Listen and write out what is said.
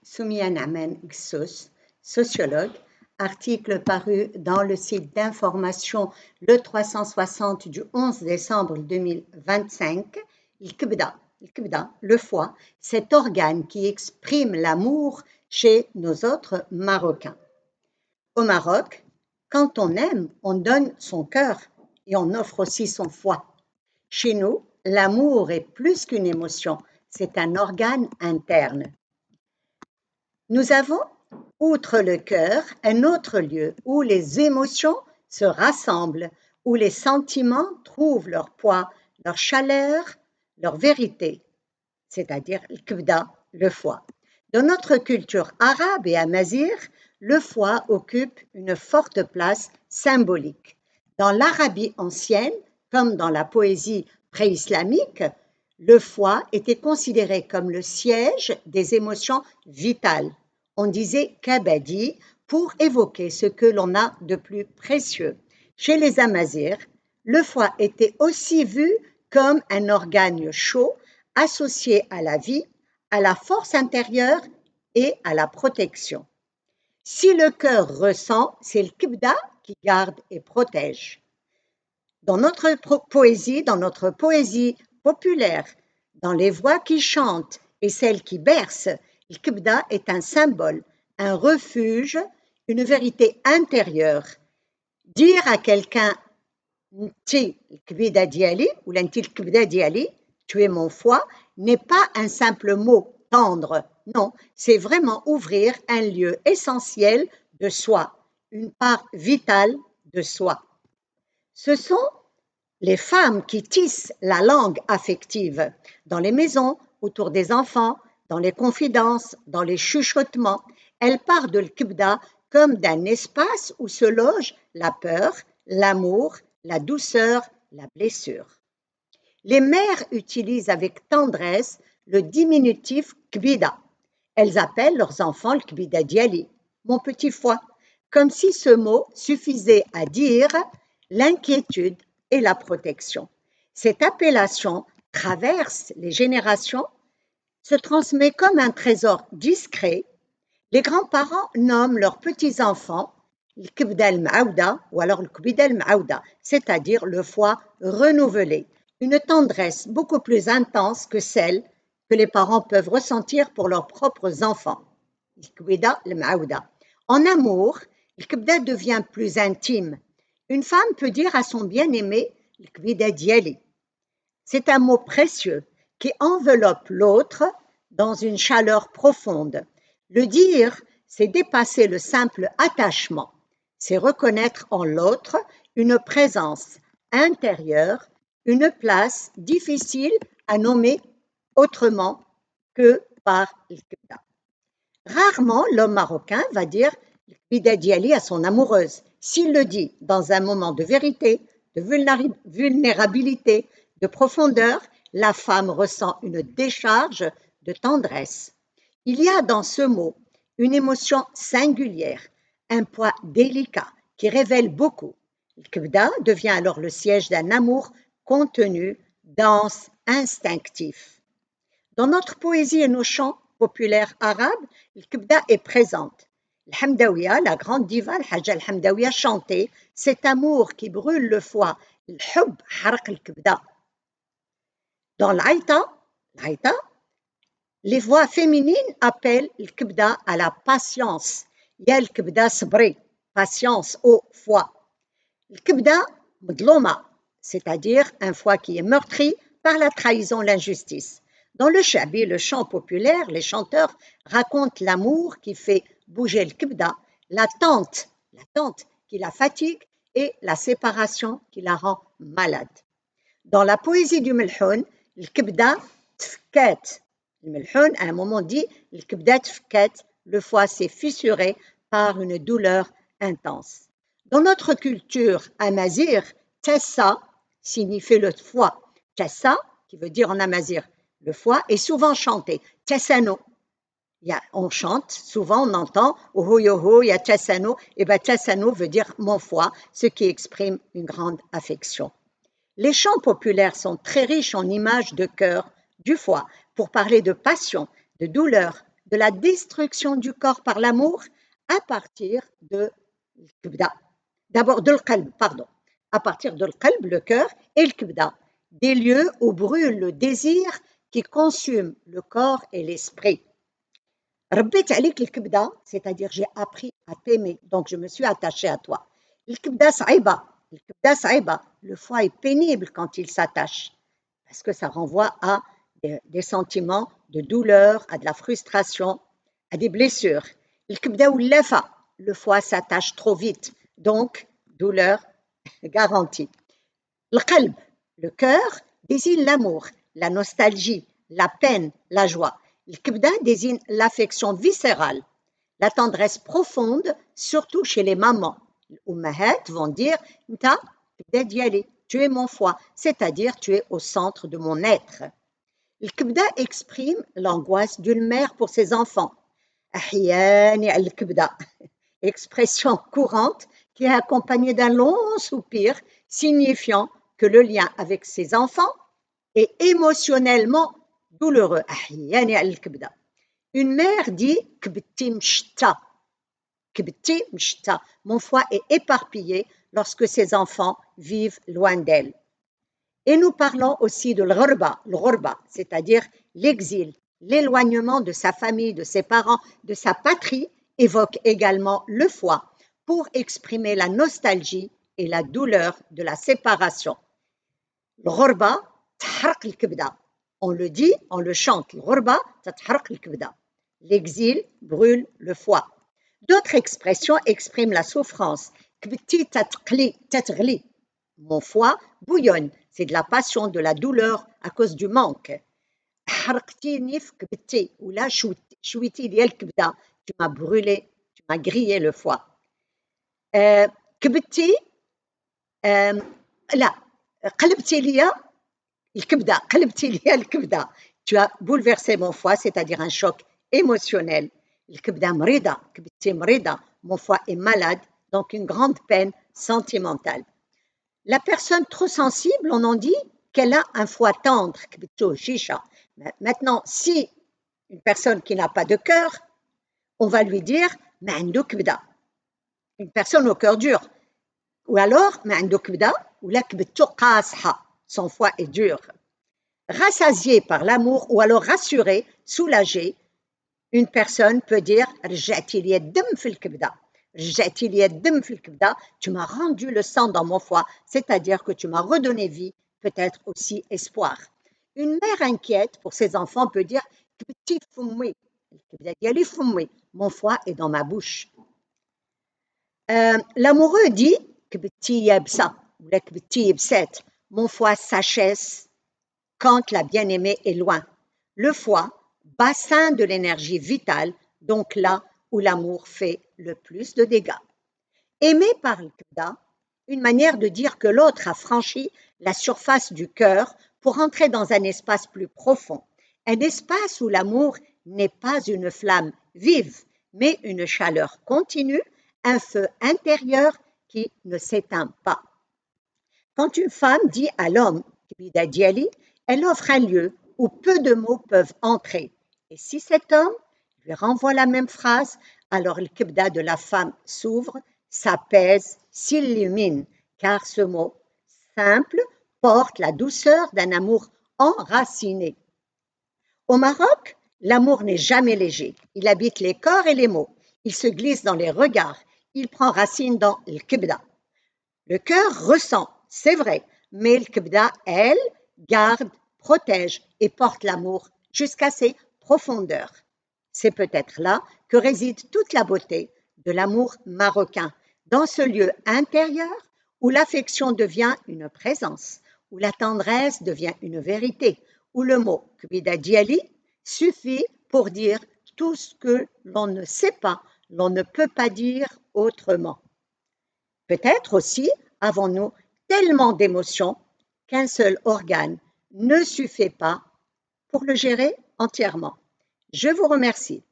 Soumiane Amen Gsous, sociologue, article paru dans le site d'information Le 360 du 11 décembre 2025. Le foie, cet organe qui exprime l'amour chez nos autres Marocains. Au Maroc, quand on aime, on donne son cœur et on offre aussi son foie. Chez nous, l'amour est plus qu'une émotion, c'est un organe interne. Nous avons, outre le cœur, un autre lieu où les émotions se rassemblent, où les sentiments trouvent leur poids, leur chaleur, leur vérité, c'est-à-dire le kbda, le foie. Dans notre culture arabe et amazigh, le foie occupe une forte place symbolique. Dans l'Arabie ancienne, comme dans la poésie pré-islamique, le foie était considéré comme le siège des émotions vitales. On disait kabadi pour évoquer ce que l'on a de plus précieux. Chez les Amazirs, le foie était aussi vu comme un organe chaud associé à la vie, à la force intérieure et à la protection. Si le cœur ressent, c'est le kibda qui garde et protège. Dans notre poésie populaire, dans les voix qui chantent et celles qui bercent, le kibda est un symbole, un refuge, une vérité intérieure. Dire à quelqu'un Nti kbida diali ou l'anti kbida diali, tu es mon foie, n'est pas un simple mot tendre. Non, c'est vraiment ouvrir un lieu essentiel de soi, une part vitale de soi. Ce sont les femmes qui tissent la langue affective dans les maisons, autour des enfants, dans les confidences, dans les chuchotements. Elles parlent de l'kibda comme d'un espace où se loge la peur, l'amour, la douceur, la blessure. Les mères utilisent avec tendresse le diminutif kbida. Elles appellent leurs enfants le kbida diali, mon petit foie, comme si ce mot suffisait à dire l'inquiétude et la protection. Cette appellation traverse les générations, se transmet comme un trésor discret. Les grands-parents nomment leurs petits-enfants le kbda al-maouda ou alors le kbida al-maouda, c'est-à-dire le foie renouvelé, une tendresse beaucoup plus intense que celle que les parents peuvent ressentir pour leurs propres enfants. Le kbida al-maouda. En amour, le kbda devient plus intime. Une femme peut dire à son bien-aimé le kbida diali. C'est un mot précieux qui enveloppe l'autre dans une chaleur profonde. Le dire, c'est dépasser le simple attachement, c'est reconnaître en l'autre une présence intérieure, une place difficile à nommer autrement que par le kbda. Rarement l'homme marocain va dire le kbida diali à son amoureuse. S'il le dit dans un moment de vérité, de vulnérabilité, de profondeur, la femme ressent une décharge de tendresse. Il y a dans ce mot une émotion singulière, un poids délicat qui révèle beaucoup. Le kbda devient alors le siège d'un amour contenu, dense, instinctif. Dans notre poésie et nos chants populaires arabes, le kbda est présente. L'hamdawiya, la grande diva, Al-Hajja al-Hamdawiya, chantait cet amour qui brûle le foie, l'hub harq al-kbda. Dans l'Aïta, les voix féminines appellent le kbda à la patience. Ya le kbda sabri, patience au foie. Le kbda mdloma, c'est-à-dire un foie qui est meurtri par la trahison, l'injustice. Dans le shabi, le chant populaire, les chanteurs racontent l'amour qui fait bouger le kbda, l'attente qui la fatigue et la séparation qui la rend malade. Dans la poésie du Melhoun, le kbda tfkat. Le Melhoun, à un moment dit, le kbda tfkat, le foie s'est fissuré par une douleur intense. Dans notre culture amazigh, tessa signifie le foie. Tessa, qui veut dire en amazigh le foie, est souvent chanté. Tessano. On chante, souvent on entend Oho yoho, il y a tessano. Et bien tessano veut dire mon foie, ce qui exprime une grande affection. Les chants populaires sont très riches en images de cœur, du foie, pour parler de passion, de douleur, de la destruction du corps par l'amour à partir de l'kibda. D'abord de l'qalb, pardon. À partir de l'qalb, le cœur, et l'kibda, des lieux où brûle le désir qui consume le corps et l'esprit. ربيت عليك الكبدة, c'est-à-dire j'ai appris à t'aimer, donc je me suis attachée à toi. الكبدة صعيبة, الكبدة صعيبة, le foie est pénible quand il s'attache, parce que ça renvoie à des sentiments de douleur, à de la frustration, à des blessures. الكبدة ولافة, le foie s'attache trop vite, donc douleur garantie. القلب, le cœur, désigne l'amour, la nostalgie, la peine, la joie. الكبدة désigne l'affection viscérale, la tendresse profonde, surtout chez les mamans. Les ummahat vont dire Nta kibda diali, tu es mon foie, c'est-à-dire tu es au centre de mon être. الكبدة exprime l'angoisse d'une mère pour ses enfants. أحياني على الكبدة, expression courante qui est accompagnée d'un long soupir signifiant que le lien avec ses enfants est émotionnellement douloureux. أحياني على الكبدة. Une mère dit كبدتي مشتة, كبدتي مشتة, mon foie est éparpillé lorsque ses enfants vivent loin d'elle. Et nous parlons aussi de l'ghorba, c'est-à-dire l'exil, l'éloignement de sa famille, de ses parents, de sa patrie, évoque également le foie pour exprimer la nostalgie et la douleur de la séparation. الغربة تحرق الكبدة. On le dit, on le chante. الغربة تحرق الكبدة. L'exil brûle le foie. D'autres expressions expriment la souffrance. كبدتي تتغلي. Mon foie bouillonne. C'est de la passion, de la douleur à cause du manque. حرقتيني في كبدتي ولا شويتي لي الكبدة. Tu m'as brûlé, tu m'as grillé le foie. كبدتي لا قلبتي لي الكبدة, قلبتي لي الكبدة. Tu as bouleversé mon foie, c'est-à-dire un choc émotionnel. الكبدة مريضة, كبدتي مريضة, mon foie est malade, donc une grande peine sentimentale. La personne trop sensible, on en dit qu'elle a un foie tendre. كبدته شيشة. Maintenant, si une personne qui n'a pas de cœur, on va lui dire ما عنده كبدة. Une personne au cœur dur. Ou alors ما عنده كبدة ولا كبدته قاصحة. Son foie est dur. Rassasié par l'amour ou alors rassuré, soulagé, une personne peut dire رجعتي لي الدم في الكبدة. رجعتي لي الدم في الكبدة, tu m'as rendu le sang dans mon foie, c'est-à-dire que tu m'as redonné vie, peut-être aussi espoir. Une mère inquiète pour ses enfants peut dire كبدتي في فمي, الكبدة ديالي في فمي, mon foie est dans ma bouche. L'amoureux dit كبدتي يابسة ولا كبدتي يبسات, mon foie s'achève quand la bien-aimée est loin. Le foie, bassin de l'énergie vitale, donc là où l'amour fait le plus de dégâts. Aimer par le kibda, une manière de dire que l'autre a franchi la surface du cœur pour entrer dans un espace plus profond, un espace où l'amour n'est pas une flamme vive, mais une chaleur continue, un feu intérieur qui ne s'éteint pas. Quand une femme dit à l'homme kibida diali, elle offre un lieu où peu de mots peuvent entrer. Et si cet homme lui renvoie la même phrase, alors le kibda de la femme s'ouvre, s'apaise, s'illumine, car ce mot simple porte la douceur d'un amour enraciné. Au Maroc, l'amour n'est jamais léger. Il habite les corps et les mots. Il se glisse dans les regards. Il prend racine dans le kibda. Le cœur ressent, c'est vrai, mais le kibda, elle, garde, protège et porte l'amour jusqu'à ses profondeurs. C'est peut-être là que réside toute la beauté de l'amour marocain, dans ce lieu intérieur où l'affection devient une présence, où la tendresse devient une vérité, où le mot kibida diali suffit pour dire tout ce que l'on ne sait pas, l'on ne peut pas dire autrement. Peut-être aussi avons-nous tellement d'émotions qu'un seul organe ne suffit pas pour le gérer entièrement. Je vous remercie.